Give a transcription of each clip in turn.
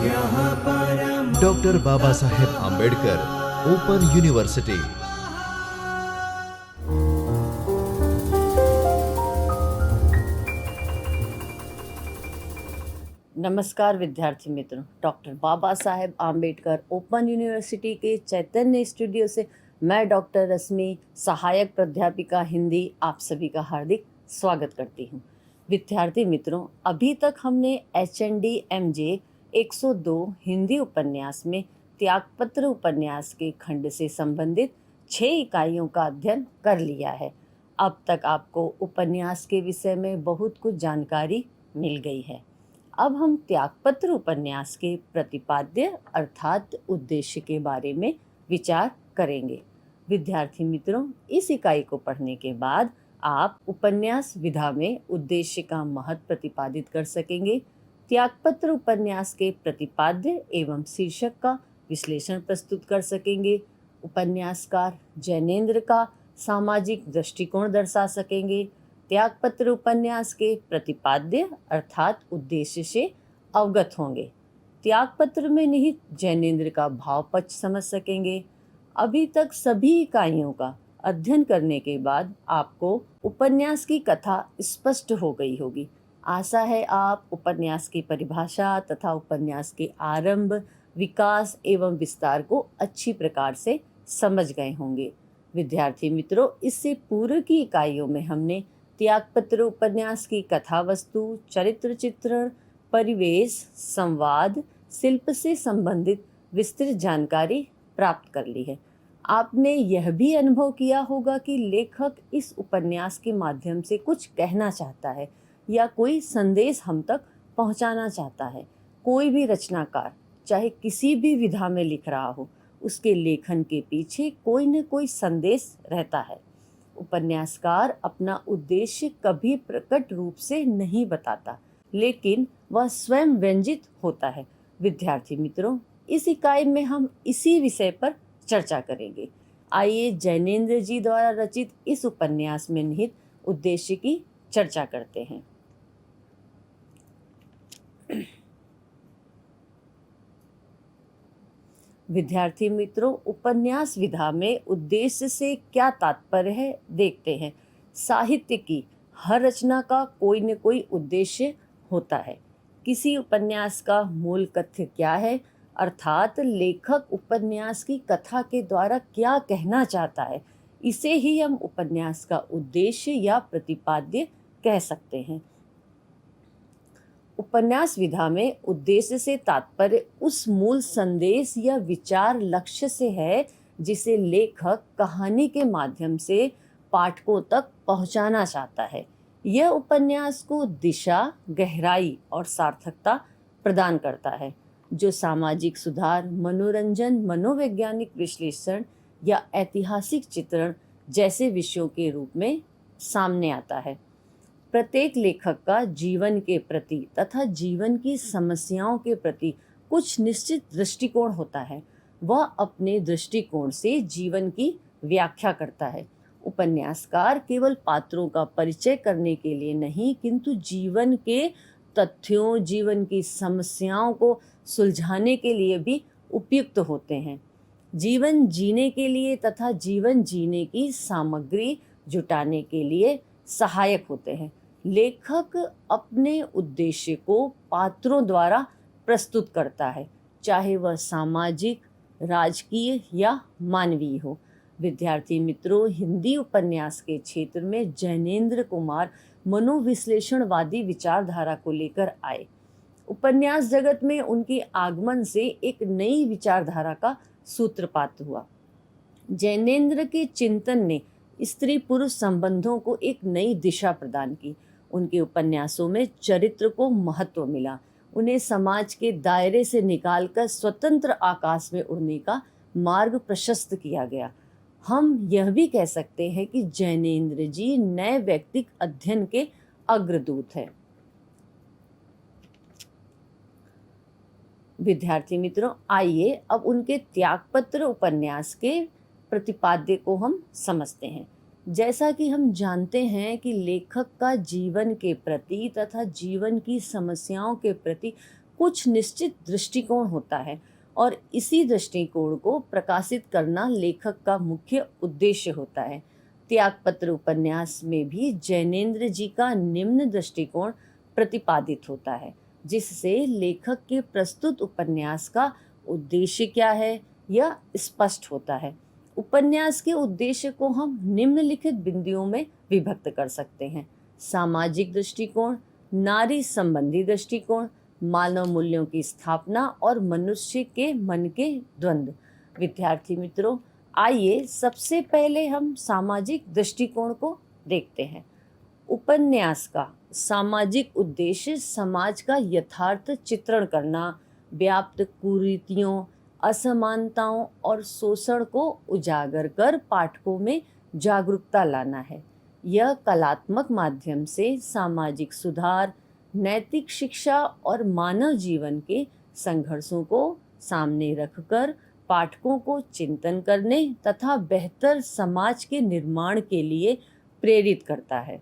Doctor Baba Saheb Ambedkar open university. नमस्कार विद्यार्थी मित्रों, doctor Baba Saheb Ambedkar open university के चैतन्य स्टूडियो से मैं डॉक्टर रश्मि, सहायक प्राध्यापिका हिंदी, आप सभी का हार्दिक स्वागत करती हूँ। विद्यार्थी मित्रों, अभी तक हमने HND MJ 102 हिंदी उपन्यास में त्यागपत्र उपन्यास के खंड से संबंधित 6 इकाइयों का अध्ययन कर लिया है। अब तक आपको उपन्यास के विषय में बहुत कुछ जानकारी मिल गई है। अब हम त्यागपत्र उपन्यास के प्रतिपाद्य अर्थात उद्देश्य के बारे में विचार करेंगे। विद्यार्थी मित्रों, इस इकाई को पढ़ने के बाद आप उपन्यास विधा में उद्देश्य का महत्व प्रतिपादित कर सकेंगे, त्यागपत्र उपन्यास के प्रतिपाद्य एवं शीर्षक का विश्लेषण प्रस्तुत कर सकेंगे, उपन्यासकार जैनेंद्र का सामाजिक दृष्टिकोण दर्शा सकेंगे, त्यागपत्र उपन्यास के प्रतिपाद्य अर्थात उद्देश्य से अवगत होंगे, त्यागपत्र में निहित जैनेंद्र का भाव पक्ष समझ सकेंगे। अभी तक सभी इकाइयों का अध्ययन करने के बाद आपको उपन्यास की कथा स्पष्ट हो गई होगी। आशा है आप उपन्यास की परिभाषा तथा उपन्यास के आरंभ, विकास एवं विस्तार को अच्छी प्रकार से समझ गए होंगे। विद्यार्थी मित्रों, इससे पूर्व की इकाइयों में हमने त्यागपत्र उपन्यास की कथा वस्तु, चरित्र चित्रण, परिवेश, संवाद, शिल्प से संबंधित विस्तृत जानकारी प्राप्त कर ली है। आपने यह भी अनुभव किया होगा कि लेखक इस उपन्यास के माध्यम से कुछ कहना चाहता है या कोई संदेश हम तक पहुंचाना चाहता है। कोई भी रचनाकार चाहे किसी भी विधा में लिख रहा हो, उसके लेखन के पीछे कोई न कोई संदेश रहता है। उपन्यासकार अपना उद्देश्य कभी प्रकट रूप से नहीं बताता, लेकिन वह स्वयं व्यंजित होता है। विद्यार्थी मित्रों, इस इकाई में हम इसी विषय पर चर्चा करेंगे। आइए जैनेंद्र जी द्वारा रचित इस उपन्यास में निहित उद्देश्य की चर्चा करते हैं। विद्यार्थी मित्रों, उपन्यास विधा में उद्देश्य से क्या तात्पर्य है देखते हैं। साहित्य की हर रचना का कोई न कोई उद्देश्य होता है। किसी उपन्यास का मूल तथ्य क्या है, अर्थात लेखक उपन्यास की कथा के द्वारा क्या कहना चाहता है, इसे ही हम उपन्यास का उद्देश्य या प्रतिपाद्य कह सकते हैं। उपन्यास विधा में उद्देश्य से तात्पर्य उस मूल संदेश या विचार लक्ष्य से है जिसे लेखक कहानी के माध्यम से पाठकों तक पहुंचाना चाहता है। यह उपन्यास को दिशा, गहराई और सार्थकता प्रदान करता है, जो सामाजिक सुधार, मनोरंजन, मनोवैज्ञानिक विश्लेषण या ऐतिहासिक चित्रण जैसे विषयों के रूप में सामने आता है। प्रत्येक लेखक का जीवन के प्रति तथा जीवन की समस्याओं के प्रति कुछ निश्चित दृष्टिकोण होता है। वह अपने दृष्टिकोण से जीवन की व्याख्या करता है। उपन्यासकार केवल पात्रों का परिचय करने के लिए नहीं, किंतु जीवन के तथ्यों, जीवन की समस्याओं को सुलझाने के लिए भी उपयुक्त होते हैं। जीवन जीने के लिए तथा जीवन जीने की सामग्री जुटाने के लिए सहायक होते हैं। लेखक अपने उद्देश्य को पात्रों द्वारा प्रस्तुत करता है, चाहे वह सामाजिक, राजकीय या मानवीय हो। विद्यार्थी मित्रों, हिंदी उपन्यास के क्षेत्र में जैनेंद्र कुमार मनोविश्लेषणवादी विचारधारा को लेकर आए। उपन्यास जगत में उनके आगमन से एक नई विचारधारा का सूत्रपात हुआ। जैनेंद्र के चिंतन ने स्त्री पुरुष संबंधों को एक नई दिशा प्रदान की। उनके उपन्यासों में चरित्र को महत्व मिला। उन्हें समाज के दायरे से निकालकर स्वतंत्र आकाश में उड़ने का मार्ग प्रशस्त किया गया। हम यह भी कह सकते हैं कि जैनेंद्र जी नए व्यक्तिक अध्ययन के अग्रदूत हैं। विद्यार्थी मित्रों, आइए अब उनके त्यागपत्र उपन्यास के प्रतिपाद्य को हम समझते हैं। जैसा कि हम जानते हैं कि लेखक का जीवन के प्रति तथा जीवन की समस्याओं के प्रति कुछ निश्चित दृष्टिकोण होता है और इसी दृष्टिकोण को प्रकाशित करना लेखक का मुख्य उद्देश्य होता है। त्यागपत्र उपन्यास में भी जैनेन्द्र जी का निम्न दृष्टिकोण प्रतिपादित होता है, जिससे लेखक के प्रस्तुत उपन्यास का उद्देश्य क्या है यह स्पष्ट होता है। उपन्यास के उद्देश्य को हम निम्नलिखित बिंदुओं में विभक्त कर सकते हैं: सामाजिक दृष्टिकोण, नारी संबंधी दृष्टिकोण, मानव मूल्यों की स्थापना और मनुष्य के मन के द्वंद्व। विद्यार्थी मित्रों, आइए सबसे पहले हम सामाजिक दृष्टिकोण को देखते हैं। उपन्यास का सामाजिक उद्देश्य समाज का यथार्थ चित्रण करना, व्याप्त कुरीतियों, असमानताओं और शोषण को उजागर कर पाठकों में जागरूकता लाना है। यह कलात्मक माध्यम से सामाजिक सुधार, नैतिक शिक्षा और मानव जीवन के संघर्षों को सामने रखकर पाठकों को चिंतन करने तथा बेहतर समाज के निर्माण के लिए प्रेरित करता है।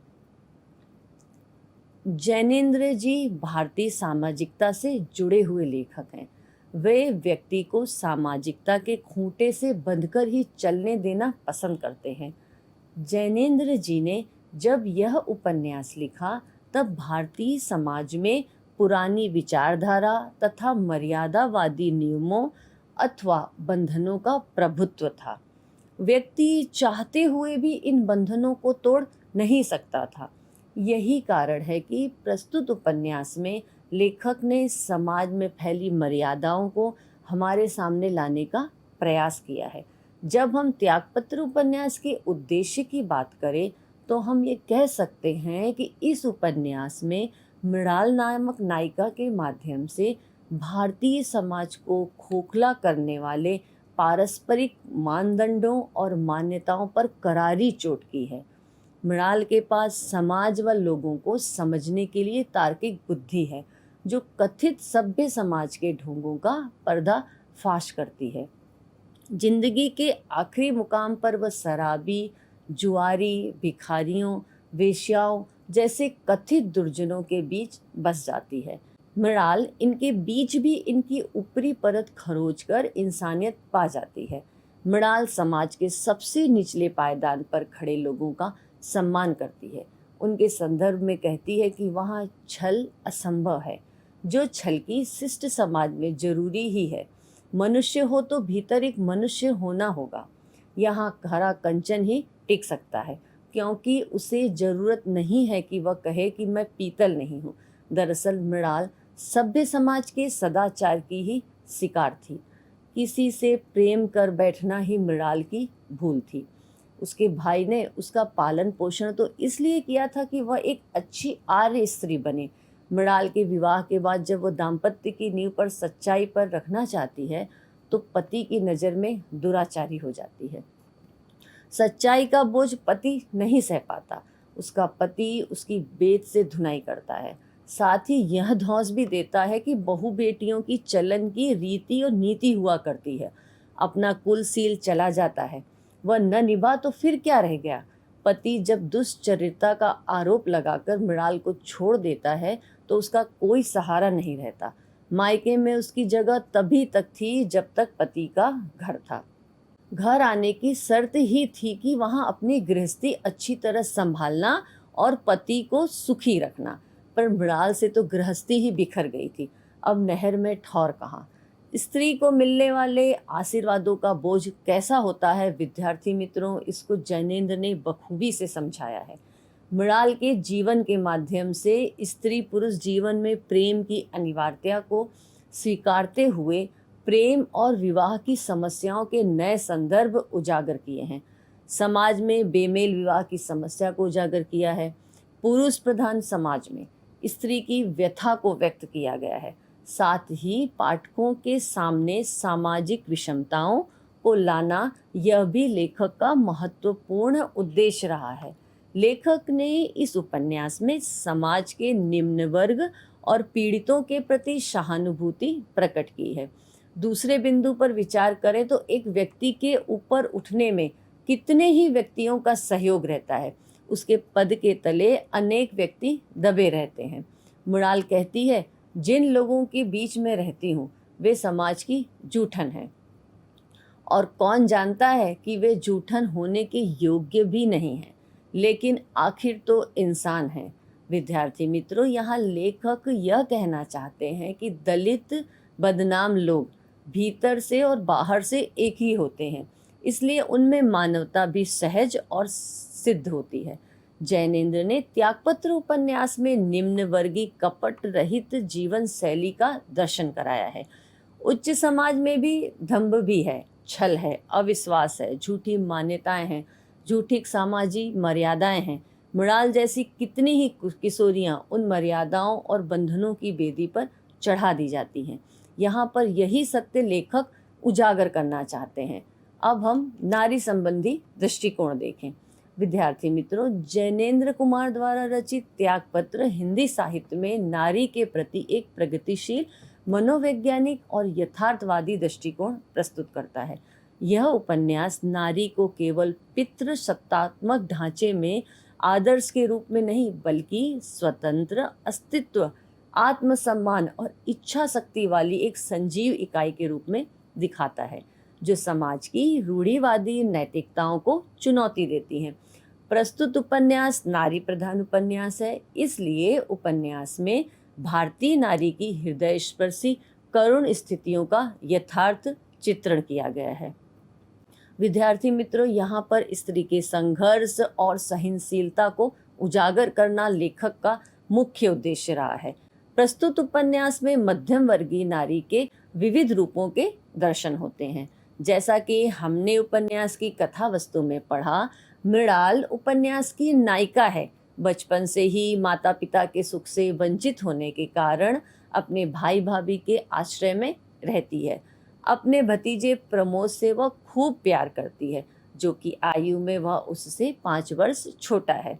जैनेन्द्र जी भारतीय सामाजिकता से जुड़े हुए लेखक हैं। वे व्यक्ति को सामाजिकता के खूंटे से बंधकर ही चलने देना पसंद करते हैं। जैनेन्द्र जी ने जब यह उपन्यास लिखा तब भारतीय समाज में पुरानी विचारधारा तथा मर्यादावादी नियमों अथवा बंधनों का प्रभुत्व था। व्यक्ति चाहते हुए भी इन बंधनों को तोड़ नहीं सकता था। यही कारण है कि प्रस्तुत उपन्यास में लेखक ने समाज में फैली मर्यादाओं को हमारे सामने लाने का प्रयास किया है। जब हम त्यागपत्र उपन्यास के उद्देश्य की बात करें तो हम ये कह सकते हैं कि इस उपन्यास में मृणाल नामक नायिका के माध्यम से भारतीय समाज को खोखला करने वाले पारस्परिक मानदंडों और मान्यताओं पर करारी चोट की है। मृणाल के पास समाज व लोगों को समझने के लिए तार्किक बुद्धि है, जो कथित सभ्य समाज के ढोंगों का पर्दाफाश करती है। जिंदगी के आखिरी मुकाम पर वह शराबी, जुआरी, भिखारियों, वेश्याओं जैसे कथित दुर्जनों के बीच बस जाती है। मृणाल इनके बीच भी इनकी ऊपरी परत खरोच कर इंसानियत पा जाती है। मृणाल समाज के सबसे निचले पायदान पर खड़े लोगों का सम्मान करती है। उनके संदर्भ में कहती है कि वहाँ छल असंभव है, जो छल की शिष्ट समाज में जरूरी ही है। मनुष्य हो तो भीतर एक मनुष्य होना होगा। यहाँ हरा कंचन ही टिक सकता है, क्योंकि उसे जरूरत नहीं है कि वह कहे कि मैं पीतल नहीं हूँ। दरअसल मृणाल सभ्य समाज के सदाचार की ही शिकार थी। किसी से प्रेम कर बैठना ही मृणाल की भूल थी। उसके भाई ने उसका पालन पोषण तो इसलिए किया था कि वह एक अच्छी आर्य स्त्री बने। मृणाल के विवाह के बाद जब वह दाम्पत्य की नींव पर सच्चाई पर रखना चाहती है तो पति की नज़र में दुराचारी हो जाती है। सच्चाई का बोझ पति नहीं सह पाता। उसका पति उसकी बेत से धुनाई करता है। साथ ही यह धौंस भी देता है कि बहु बेटियों की चलन की रीति और नीति हुआ करती है। अपना कुलशील चला जाता है, वह न निभा तो फिर क्या रह गया। पति जब दुष्चरित्रता का आरोप लगाकर मृणाल को छोड़ देता है तो उसका कोई सहारा नहीं रहता। मायके में उसकी जगह तभी तक थी जब तक पति का घर था। घर आने की शर्त ही थी कि वहाँ अपनी गृहस्थी अच्छी तरह संभालना और पति को सुखी रखना, पर मृणाल से तो गृहस्थी ही बिखर गई थी। अब नहर में ठौर कहाँ। स्त्री को मिलने वाले आशीर्वादों का बोझ कैसा होता है, विद्यार्थी मित्रों, इसको जैनेन्द्र ने बखूबी से समझाया है। मृणाल के जीवन के माध्यम से स्त्री पुरुष जीवन में प्रेम की अनिवार्यता को स्वीकारते हुए प्रेम और विवाह की समस्याओं के नए संदर्भ उजागर किए हैं। समाज में बेमेल विवाह की समस्या को उजागर किया है। पुरुष प्रधान समाज में स्त्री की व्यथा को व्यक्त किया गया है। साथ ही पाठकों के सामने सामाजिक विषमताओं को लाना यह भी लेखक का महत्वपूर्ण उद्देश्य रहा है। लेखक ने इस उपन्यास में समाज के निम्न वर्ग और पीड़ितों के प्रति सहानुभूति प्रकट की है। दूसरे बिंदु पर विचार करें तो एक व्यक्ति के ऊपर उठने में कितने ही व्यक्तियों का सहयोग रहता है। उसके पद के तले अनेक व्यक्ति दबे रहते हैं। मृणाल कहती है, जिन लोगों के बीच में रहती हूँ वे समाज की जूठन है, और कौन जानता है कि वे जूठन होने के योग्य भी नहीं हैं, लेकिन आखिर तो इंसान हैं। विद्यार्थी मित्रों, यहाँ लेखक यह कहना चाहते हैं कि दलित बदनाम लोग भीतर से और बाहर से एक ही होते हैं, इसलिए उनमें मानवता भी सहज और सिद्ध होती है। जैनेन्द्र ने त्यागपत्र उपन्यास में निम्न वर्गीय कपट रहित जीवन शैली का दर्शन कराया है। उच्च समाज में भी दंभ भी है, छल है, अविश्वास है, झूठी मान्यताएं हैं, झूठी सामाजिक मर्यादाएं हैं। मृणाल जैसी कितनी ही किशोरियां उन मर्यादाओं और बंधनों की बेदी पर चढ़ा दी जाती हैं। यहाँ पर यही सत्य लेखक उजागर करना चाहते हैं। अब हम नारी संबंधी दृष्टिकोण देखें। विद्यार्थी मित्रों, जैनेन्द्र कुमार द्वारा रचित त्यागपत्र हिंदी साहित्य में नारी के प्रति एक प्रगतिशील, मनोवैज्ञानिक और यथार्थवादी दृष्टिकोण प्रस्तुत करता है। यह उपन्यास नारी को केवल पितृसत्तात्मक ढांचे में आदर्श के रूप में नहीं, बल्कि स्वतंत्र अस्तित्व, आत्मसम्मान और इच्छा शक्ति वाली एक संजीव इकाई के रूप में दिखाता है, जो समाज की रूढ़िवादी नैतिकताओं को चुनौती देती हैं। प्रस्तुत उपन्यास नारी प्रधान उपन्यास है, इसलिए उपन्यास में भारतीय नारी की हृदय स्पर्शी करुण स्थितियों का यथार्थ चित्रण किया गया है। विद्यार्थी मित्रों, यहाँ पर स्त्री के संघर्ष और सहनशीलता को उजागर करना लेखक का मुख्य उद्देश्य रहा है। प्रस्तुत उपन्यास में मध्यम वर्गीय नारी के विविध रूपों के दर्शन होते हैं। जैसा कि हमने उपन्यास की कथा वस्तु में पढ़ा, मृणाल उपन्यास की नायिका है। बचपन से ही माता पिता के सुख से वंचित होने के कारण अपने भाई भाभी के आश्रय में रहती है। अपने भतीजे प्रमोद से वह खूब प्यार करती है, जो कि आयु में वह उससे 5 वर्ष छोटा है।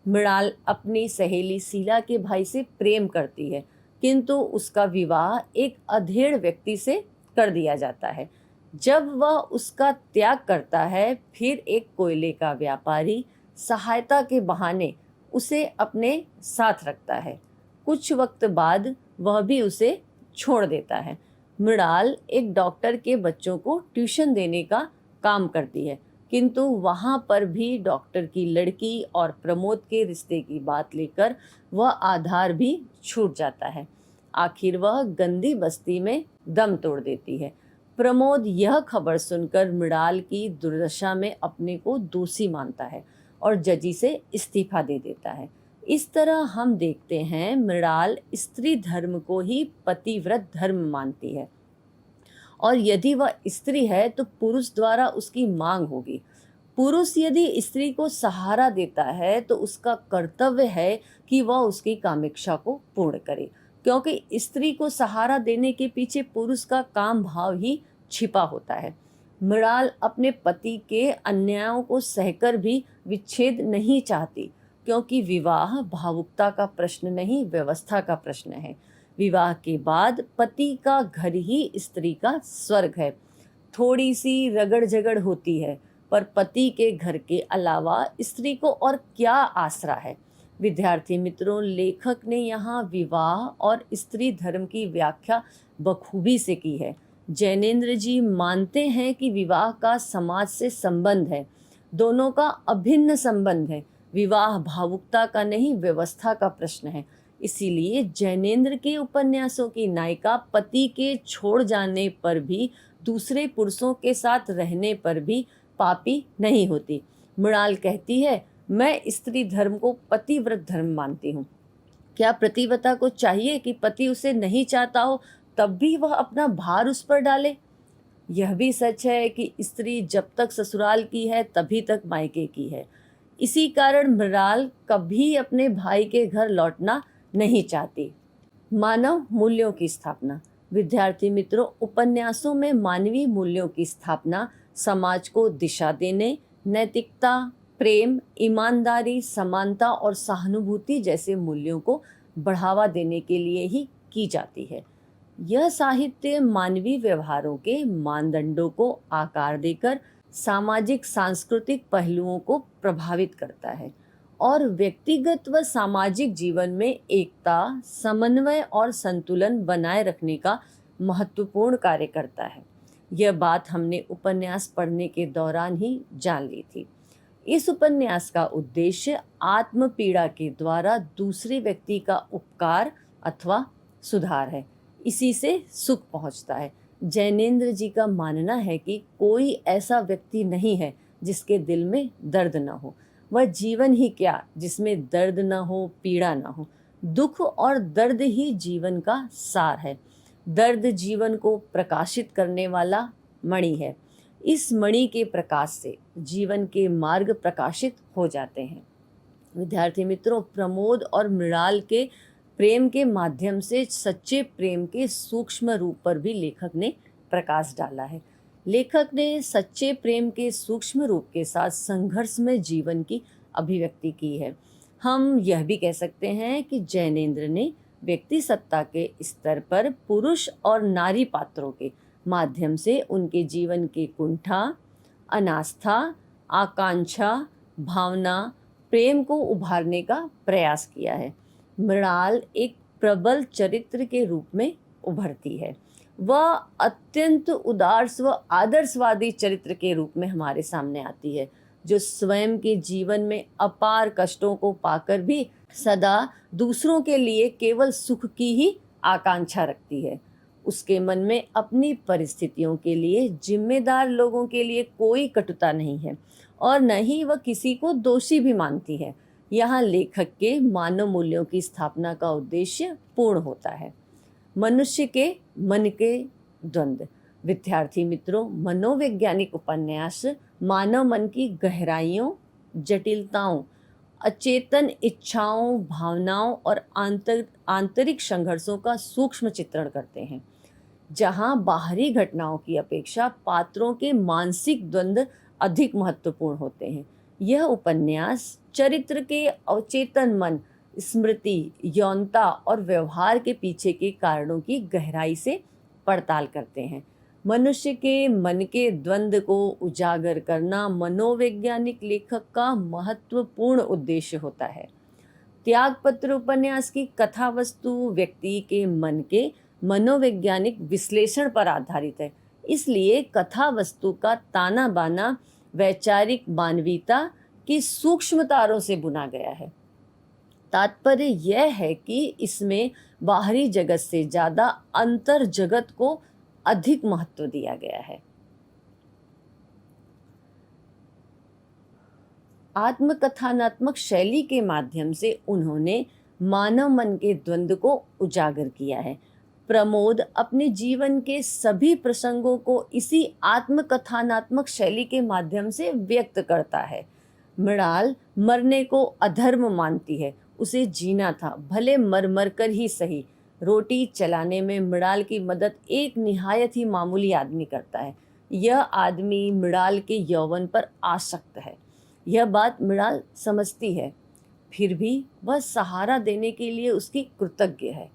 मृणाल अपनी सहेली शीला के भाई से प्रेम करती है, किंतु उसका विवाह एक अधेड़ व्यक्ति से कर दिया जाता है। जब वह उसका त्याग करता है, फिर एक कोयले का व्यापारी सहायता के बहाने उसे अपने साथ रखता है। कुछ वक्त बाद वह भी उसे छोड़ देता है। मृणाल एक डॉक्टर के बच्चों को ट्यूशन देने का काम करती है, किंतु वहाँ पर भी डॉक्टर की लड़की और प्रमोद के रिश्ते की बात लेकर वह आधार भी छूट जाता है। आखिर वह गंदी बस्ती में दम तोड़ देती है। प्रमोद यह खबर सुनकर मृणाल की दुर्दशा में अपने को दोषी मानता है और जजी से इस्तीफा दे देता है। इस तरह हम देखते हैं मृणाल स्त्री धर्म को ही पतिव्रत धर्म मानती है, और यदि वह स्त्री है तो पुरुष द्वारा उसकी मांग होगी। पुरुष यदि स्त्री को सहारा देता है तो उसका कर्तव्य है कि वह उसकी कामेक्षा को पूर्ण करे, क्योंकि स्त्री को सहारा देने के पीछे पुरुष का काम भाव ही छिपा होता है। मृणाल अपने पति के अन्यायों को सहकर भी विच्छेद नहीं चाहती, क्योंकि विवाह भावुकता का प्रश्न नहीं, व्यवस्था का प्रश्न है। विवाह के बाद पति का घर ही स्त्री का स्वर्ग है। थोड़ी सी रगड़ झगड़ होती है, पर पति के घर के अलावा स्त्री को और क्या आसरा है। विद्यार्थी मित्रों, लेखक ने यहाँ विवाह और स्त्री धर्म की व्याख्या बखूबी से की है। जैनेन्द्र जी मानते हैं कि विवाह का समाज से संबंध है, दोनों का अभिन्न संबंध है। विवाह भावुकता का नहीं, व्यवस्था का प्रश्न है। इसीलिए जैनेन्द्र के उपन्यासों की नायिका पति के छोड़ जाने पर भी, दूसरे पुरुषों के साथ रहने पर भी पापी नहीं होती। मृणाल कहती है, मैं स्त्री धर्म को पतिव्रत धर्म मानती हूँ। क्या प्रतिव्रता को चाहिए कि पति उसे नहीं चाहता हो तब भी वह अपना भार उस पर डाले? यह भी सच है कि स्त्री जब तक ससुराल की है तभी तक मायके की है। इसी कारण मृणाल कभी अपने भाई के घर लौटना नहीं चाहती। मानव मूल्यों की स्थापना। विद्यार्थी मित्रों, उपन्यासों में मानवीय मूल्यों की स्थापना समाज को दिशा देने, नैतिकता, प्रेम, ईमानदारी, समानता और सहानुभूति जैसे मूल्यों को बढ़ावा देने के लिए ही की जाती है। यह साहित्य मानवीय व्यवहारों के मानदंडों को आकार देकर सामाजिक सांस्कृतिक पहलुओं को प्रभावित करता है और व्यक्तिगत व सामाजिक जीवन में एकता, समन्वय और संतुलन बनाए रखने का महत्वपूर्ण कार्य करता है। यह बात हमने उपन्यास पढ़ने के दौरान ही जान ली थी। इस उपन्यास का उद्देश्य आत्म पीड़ा के द्वारा दूसरे व्यक्ति का उपकार अथवा सुधार है। इसी से सुख पहुंचता है। जैनेन्द्र जी का मानना है कि कोई ऐसा व्यक्ति नहीं है जिसके दिल में दर्द न हो। वह जीवन ही क्या जिसमें दर्द न हो, पीड़ा न हो। दुख और दर्द ही जीवन का सार है। दर्द जीवन को प्रकाशित करने वाला मणि है। इस मणि के प्रकाश से जीवन के मार्ग प्रकाशित हो जाते हैं। विद्यार्थी मित्रों, प्रमोद और मृणाल के प्रेम के माध्यम से सच्चे प्रेम के सूक्ष्म रूप पर भी लेखक ने प्रकाश डाला है। लेखक ने सच्चे प्रेम के सूक्ष्म रूप के साथ संघर्षमय जीवन की अभिव्यक्ति की है। हम यह भी कह सकते हैं कि जैनेन्द्र ने व्यक्ति सत्ता के स्तर पर पुरुष और नारी पात्रों के माध्यम से उनके जीवन के कुंठा, अनास्था, आकांक्षा, भावना, प्रेम को उभारने का प्रयास किया है। मृणाल एक प्रबल चरित्र के रूप में उभरती है। वह अत्यंत उदार व आदर्शवादी चरित्र के रूप में हमारे सामने आती है, जो स्वयं के जीवन में अपार कष्टों को पाकर भी सदा दूसरों के लिए केवल सुख की ही आकांक्षा रखती है। उसके मन में अपनी परिस्थितियों के लिए जिम्मेदार लोगों के लिए कोई कटुता नहीं है और न ही वह किसी को दोषी भी मानती है। यहाँ लेखक के मानव मूल्यों की स्थापना का उद्देश्य पूर्ण होता है। मनुष्य के मन के द्वंद्व। विद्यार्थी मित्रों, मनोवैज्ञानिक उपन्यास मानव मन की गहराइयों, जटिलताओं, अचेतन इच्छाओं, भावनाओं और आंतरिक संघर्षों का सूक्ष्म चित्रण करते हैं। जहाँ बाहरी घटनाओं की अपेक्षा पात्रों के मानसिक द्वंद्व अधिक महत्वपूर्ण होते हैं। यह उपन्यास चरित्र के अवचेतन मन, स्मृति, यौनता और व्यवहार के पीछे के कारणों की गहराई से पड़ताल करते हैं। मनुष्य के मन के द्वंद्व को उजागर करना मनोवैज्ञानिक लेखक का महत्वपूर्ण उद्देश्य होता है। त्यागपत्र उपन्यास की कथा वस्तु व्यक्ति के मन के मनोवैज्ञानिक विश्लेषण पर आधारित है। इसलिए कथा वस्तु का ताना बाना वैचारिक मानवीयता की सूक्ष्म तारों से बुना गया है। तात्पर्य यह है कि इसमें बाहरी जगत से ज़्यादा अंतर जगत को अधिक महत्व दिया गया है। आत्मकथनात्मक शैली के माध्यम से उन्होंने मानव मन के द्वंद्व को उजागर किया है। प्रमोद अपने जीवन के सभी प्रसंगों को इसी आत्मकथनात्मक शैली के माध्यम से व्यक्त करता है। मृणाल मरने को अधर्म मानती है। उसे जीना था, भले मर मर कर ही सही। रोटी चलाने में मृणाल की मदद एक निहायत ही मामूली आदमी करता है। यह आदमी मृणाल के यौवन पर आसक्त है। यह बात मृणाल समझती है, फिर भी वह सहारा देने के लिए उसकी कृतज्ञ है।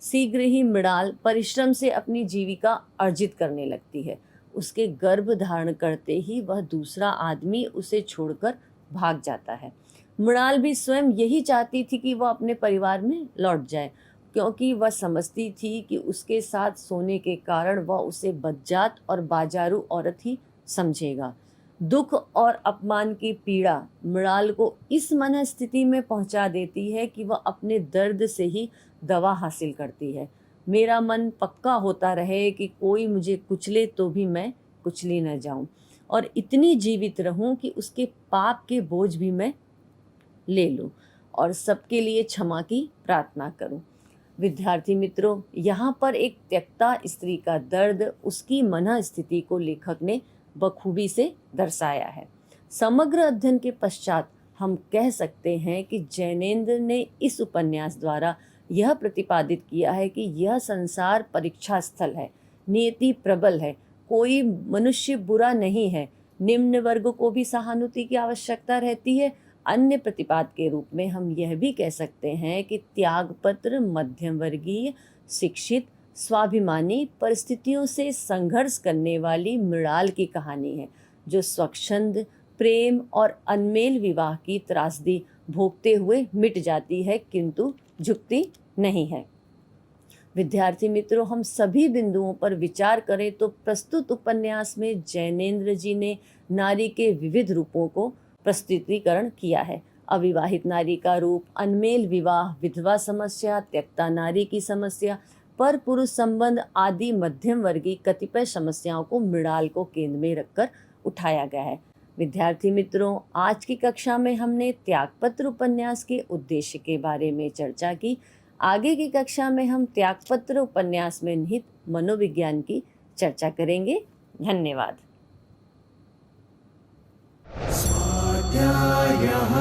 शीघ्र ही मृणाल परिश्रम से अपनी जीविका अर्जित करने लगती है। उसके गर्भ धारण करते ही वह दूसरा आदमी उसे छोड़कर भाग जाता है। मृणाल भी स्वयं यही चाहती थी कि वह अपने परिवार में लौट जाए, क्योंकि वह समझती थी कि उसके साथ सोने के कारण वह उसे बदजात और बाजारू औरत ही समझेगा। दुख और अपमान की पीड़ा मृणाल को इस मनस्थिति में पहुंचा देती है कि वह अपने दर्द से ही दवा हासिल करती है। मेरा मन पक्का होता रहे कि कोई मुझे कुचले तो भी मैं कुचली न जाऊं और इतनी जीवित रहूं कि उसके पाप के बोझ भी मैं ले लूं और सबके लिए क्षमा की प्रार्थना करूं। विद्यार्थी मित्रों, यहाँ पर एक त्यक्ता स्त्री का दर्द, उसकी मन स्थिति को लेखक ने बखूबी से दर्शाया है। समग्र अध्ययन के पश्चात हम कह सकते हैं कि जैनेन्द्र ने इस उपन्यास द्वारा यह प्रतिपादित किया है कि यह संसार परीक्षा स्थल है, नियति प्रबल है, कोई मनुष्य बुरा नहीं है, निम्न वर्ग को भी सहानुभूति की आवश्यकता रहती है। अन्य प्रतिपाद के रूप में हम यह भी कह सकते हैं कि त्यागपत्र मध्यम वर्गीय, शिक्षित, स्वाभिमानी, परिस्थितियों से संघर्ष करने वाली मृणाल की कहानी है, जो स्वच्छंद, प्रेम और अनमेल विवाह की त्रासदी भोगते हुए मिट जाती है किंतु झुकती नहीं है। विद्यार्थी मित्रों, हम सभी बिंदुओं पर विचार करें तो प्रस्तुत उपन्यास में जैनेन्द्र जी ने नारी के विविध रूपों को प्रस्तुतीकरण किया है। अविवाहित नारी का रूप, अनमेल विवाह, विधवा समस्या, त्यक्ता नारी की समस्या, पर पुरुष संबंध आदि मध्यम वर्गीय कतिपय समस्याओं को मृणाल को केंद्र में रखकर उठाया गया है। विद्यार्थी मित्रों, आज की कक्षा में हमने त्यागपत्र उपन्यास के उद्देश्य के बारे में चर्चा की। आगे की कक्षा में हम त्यागपत्र उपन्यास में निहित मनोविज्ञान की चर्चा करेंगे। धन्यवाद। स्वाध्यायः